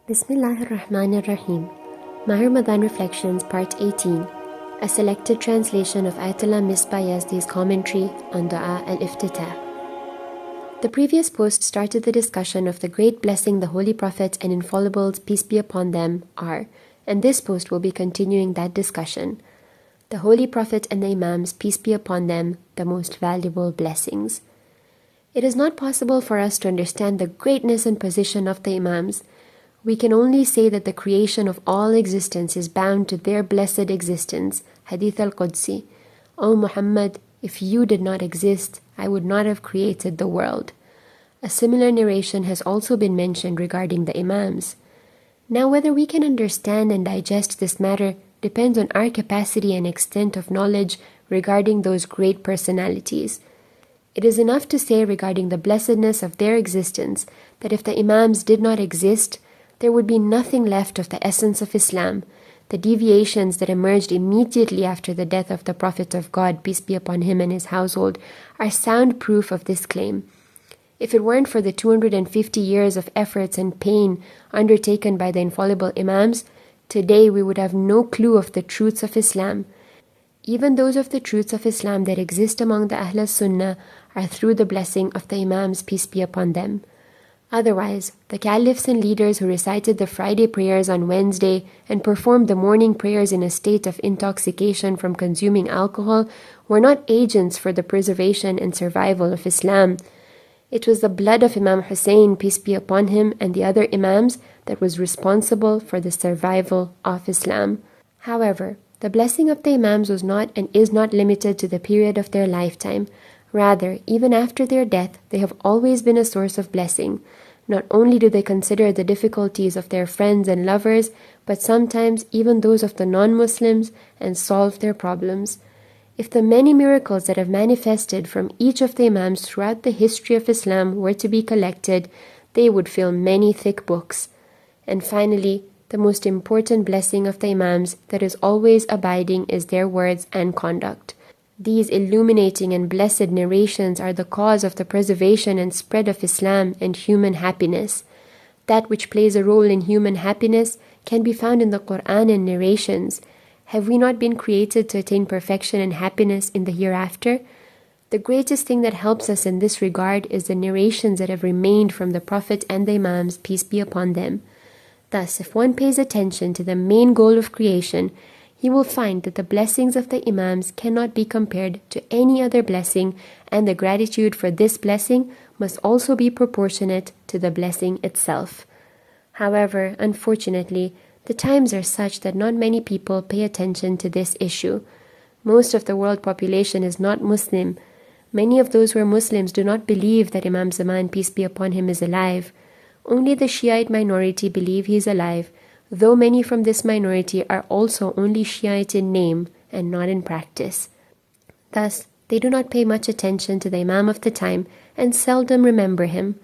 Bismillahir-Rahmanir-Rahim. Mahe Ramadh'an Reflections Part 18, a selected translation of Ayatollah Misbah Yazdi's commentary on Dua al-Iftitah. The previous post started the discussion of the great blessing the Holy Prophet and Infallibles, peace be upon them, are, and this post will be continuing that discussion. The Holy Prophet and the Imams, peace be upon them, the most valuable blessings. It is not possible for us to understand the greatness and position of the Imams. We can only say that the creation of all existence is bound to their blessed existence. Hadith al-Qudsi. O Muhammad, if you did not exist, I would not have created the world. A similar narration has also been mentioned regarding the Imams. Now, whether we can understand and digest this matter depends on our capacity and extent of knowledge regarding those great personalities. It is enough to say regarding the blessedness of their existence that if the Imams did not exist, there would be nothing left of the essence of Islam. The deviations that emerged immediately after the death of the Prophet of God, peace be upon him and his household, are sound proof of this claim. If it weren't for the 250 years of efforts and pain undertaken by the infallible Imams, today we would have no clue of the truths of Islam. Even those of the truths of Islam that exist among the Ahl Sunnah are through the blessing of the Imams, peace be upon them. Otherwise, the caliphs and leaders who recited the Friday prayers on Wednesday and performed the morning prayers in a state of intoxication from consuming alcohol were not agents for the preservation and survival of Islam. It was the blood of Imam Hussein, peace be upon him, and the other Imams that was responsible for the survival of Islam. However, the blessing of the Imams was not and is not limited to the period of their lifetime. Rather, even after their death, they have always been a source of blessing. Not only do they consider the difficulties of their friends and lovers, but sometimes even those of the non-Muslims, and solve their problems. If the many miracles that have manifested from each of the Imams throughout the history of Islam were to be collected, they would fill many thick books. And finally, the most important blessing of the Imams that is always abiding is their words and conduct. These illuminating and blessed narrations are the cause of the preservation and spread of Islam and human happiness. That which plays a role in human happiness can be found in the Quran and narrations. Have we not been created to attain perfection and happiness in the hereafter? The greatest thing that helps us in this regard is the narrations that have remained from the Prophet and the Imams, peace be upon them. Thus, if one pays attention to the main goal of creation, he will find that the blessings of the Imams cannot be compared to any other blessing, and the gratitude for this blessing must also be proportionate to the blessing itself. However, unfortunately, the times are such that not many people pay attention to this issue. Most of the world population is not Muslim. Many of those who are Muslims do not believe that Imam Zaman, peace be upon him, is alive. Only the Shiite minority believe he is alive, though many from this minority are also only Shiite in name and not in practice. Thus, they do not pay much attention to the Imam of the time and seldom remember him.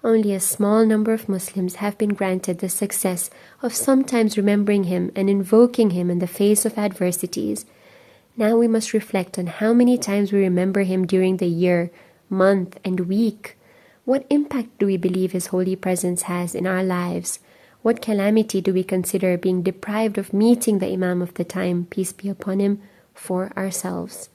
Only a small number of Muslims have been granted the success of sometimes remembering him and invoking him in the face of adversities. Now we must reflect on how many times we remember him during the year, month, and week. What impact do we believe his holy presence has in our lives? What calamity do we consider being deprived of meeting the Imam of the time, peace be upon him, for ourselves?